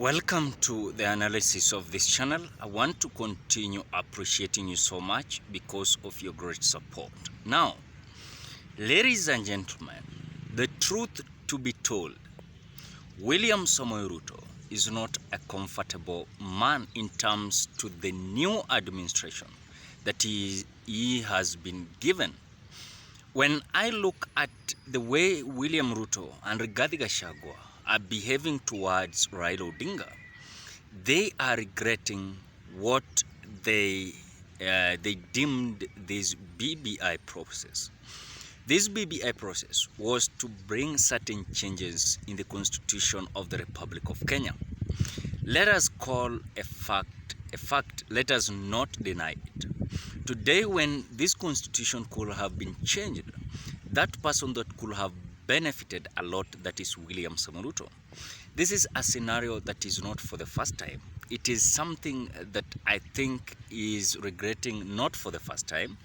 Welcome to the analysis of this channel. I want to continue appreciating you so much because of your great support. Now, ladies and gentlemen, the truth to be told, William Samoei Ruto is not a comfortable man in terms to the new administration that he has been given. When I look at the way William Ruto and Rigathi Gachagua are behaving towards Raila Odinga, they are regretting what they deemed this BBI process. This BBI process was to bring certain changes in the Constitution of the Republic of Kenya. Let us call a fact, let us not deny it. Today, when this constitution could have been changed, that person that could have benefited a lot, that is William Samoei Ruto. This is a scenario that is not for the first time. It is something that I think is regretting not for the first time.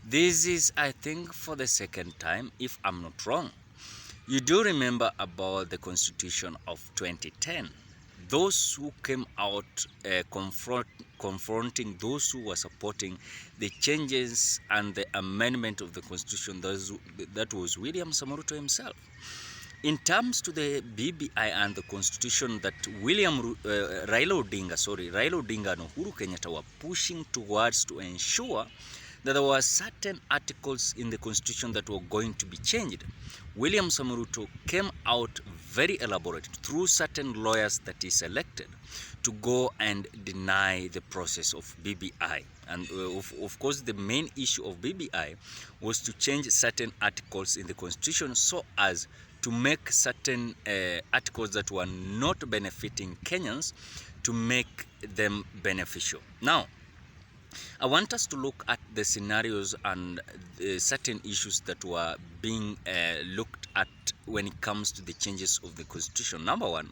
This is, I think, for the second time, if I'm not wrong. You do remember about the constitution of 2010. Those who came out confronting those who were supporting the changes and the amendment of the constitution, that was William Samoei Ruto himself. In terms to the BBI and the constitution that Raila Odinga and Uhuru Kenyatta were pushing towards to ensure that there were certain articles in the constitution that were going to be changed, William Samoei Ruto came out very elaborate through certain lawyers that he selected to go and deny the process of BBI. And of course, the main issue of BBI was to change certain articles in the constitution so as to make certain articles that were not benefiting Kenyans to make them beneficial. Now, I want us to look at the scenarios and certain issues that were being looked at when it comes to the changes of the constitution. Number one,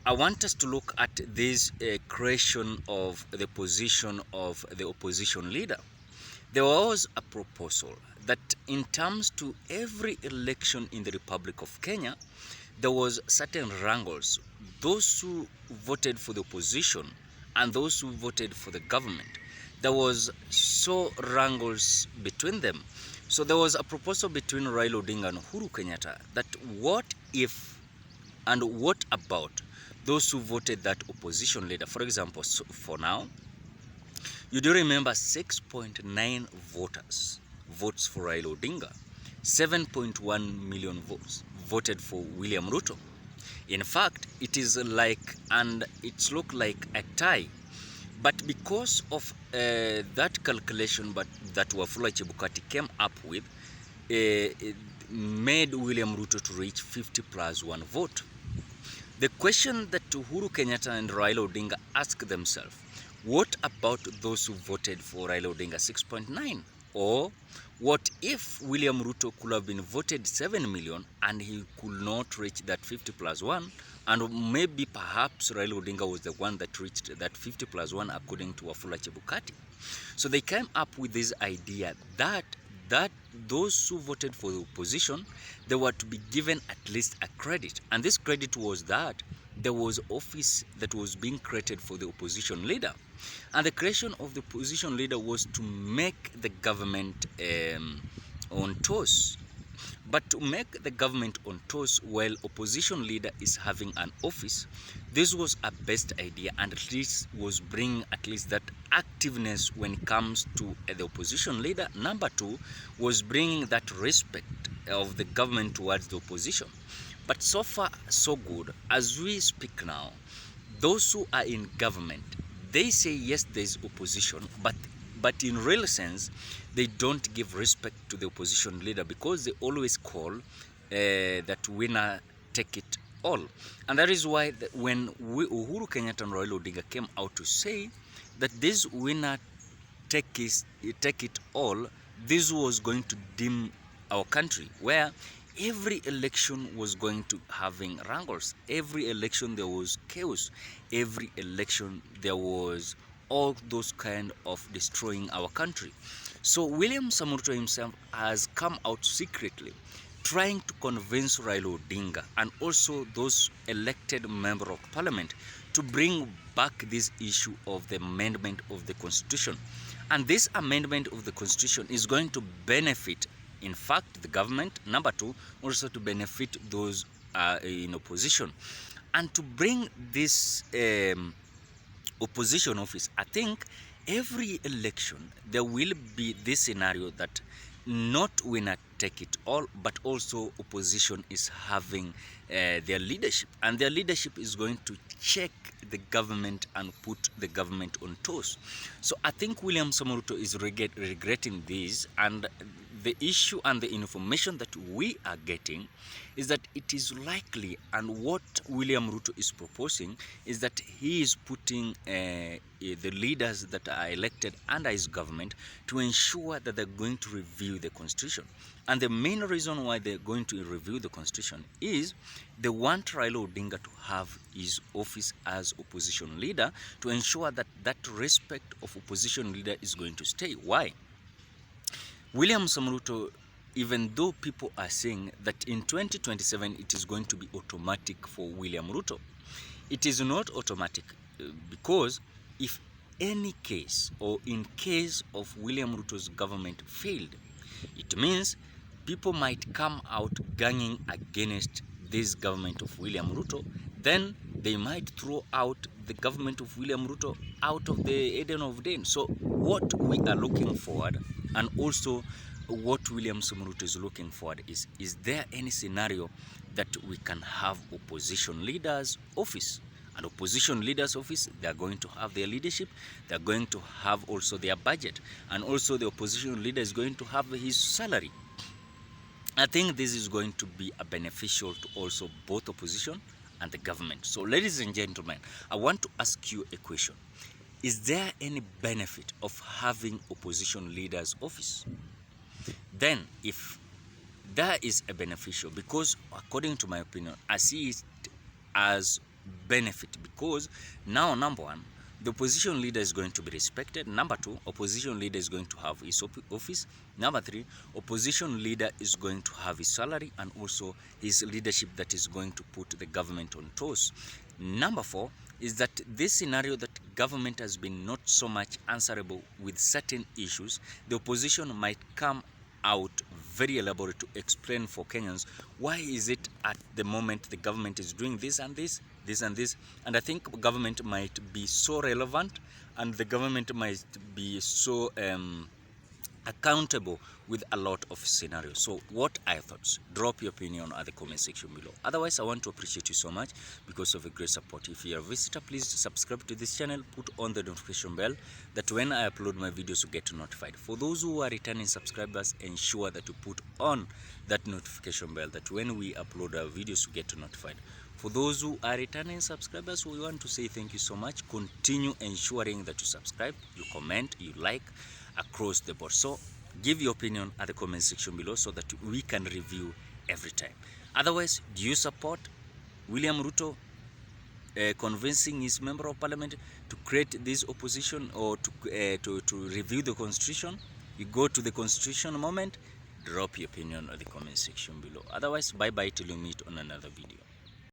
I want us to look at this creation of the position of the opposition leader. There was a proposal that in terms to every election in the Republic of Kenya, there was certain wrangles. Those who voted for the opposition and those who voted for the government, there was so wrangles between them. So there was a proposal between Raila Odinga and Uhuru Kenyatta that what if and what about those who voted that opposition leader. For example, so for now, you do remember 6.9 votes for Raila Odinga, 7.1 million votes voted for William Ruto. In fact, it is like, and it's look like a tie. But because of that calculation that Wafula Chebukati came up with, it made William Ruto to reach 50 plus 1 vote. The question that Uhuru Kenyatta and Raila Odinga ask themselves, what about those who voted for Raila Odinga 6.9? Or what if William Ruto could have been voted 7 million and he could not reach that 50 plus 1? And maybe perhaps Raila Odinga was the one that reached that 50 plus 1 according to Wafula Chebukati. So they came up with this idea that those who voted for the opposition, they were to be given at least a credit. And this credit was that there was office that was being created for the opposition leader. And the creation of the opposition leader was to make the government on toes. But to make the government on toes while opposition leader is having an office, this was a best idea, and at least was bringing at least that activeness when it comes to the opposition leader. Number two was bringing that respect of the government towards the opposition. But so far, so good. As we speak now, those who are in government, they say yes, there is opposition, but in real sense, they don't give respect to the opposition leader because they always call that winner take it all. And that is why when Uhuru Kenyatta and Raila Odinga came out to say that this winner take it all, this was going to dim our country, where every election was going to having wrangles. Every election there was chaos. Every election there was all those kind of destroying our country. So William Samoei Ruto himself has come out secretly trying to convince Raila Odinga and also those elected member of parliament to bring back this issue of the amendment of the constitution. And this amendment of the constitution is going to benefit, in fact, the government. Number two, also to benefit those in opposition. And to bring this opposition office, I think every election there will be this scenario that not winner take it all, but also opposition is having their leadership, and their leadership is going to check the government and put the government on toes. So I think William Samoei Ruto is regretting this, and the issue and the information that we are getting is that it is likely, and what William Ruto is proposing is that he is putting the leaders that are elected under his government to ensure that they're going to review the constitution. And the main reason why they're going to review the constitution is they want Raila Odinga to have his office as opposition leader, to ensure that that respect of opposition leader is going to stay. Why? William Samoei Ruto, even though people are saying that in 2027 it is going to be automatic for William Ruto, it is not automatic, because if any case or in case of William Ruto's government failed, it means people might come out ganging against this government of William Ruto. Then they might throw out the government of William Ruto out of the Eden of Eden. So what we are looking forward, and also what William Samoei Ruto is looking forward, is there any scenario that we can have opposition leaders office? And opposition leaders office, they are going to have their leadership, they are going to have also their budget, and also the opposition leader is going to have his salary. I think this is going to be a beneficial to also both opposition and the government. So ladies and gentlemen, I want to ask you a question. Is there any benefit of having opposition leaders office? Then if there is a beneficial, because according to my opinion, I see it as benefit, because now, number one, the opposition leader is going to be respected. Number two, opposition leader is going to have his office. Number three, opposition leader is going to have his salary and also his leadership that is going to put the government on toes. Number four is that this scenario that government has been not so much answerable with certain issues, the opposition might come out very elaborate to explain for Kenyans why is it at the moment the government is doing this and this, this and this. And I think government might be so relevant, and the government might be so accountable with a lot of scenarios. So what are your thoughts? Drop your opinion at the comment section below. Otherwise, I want to appreciate you so much because of a great support. If you're a visitor, please subscribe to this channel, put on the notification bell, that when I upload my videos you get notified. For those who are returning subscribers, ensure that you put on that notification bell, that when we upload our videos you get notified. For those who are returning subscribers, we want to say thank you so much. Continue ensuring that you subscribe, you comment, you like across the board. So give your opinion at the comment section below so that we can review every time. Otherwise, do you support William Ruto convincing his member of parliament to create this opposition, or to review the constitution? You go to the constitution moment, drop your opinion at the comment section below. Otherwise, bye bye till you meet on another video.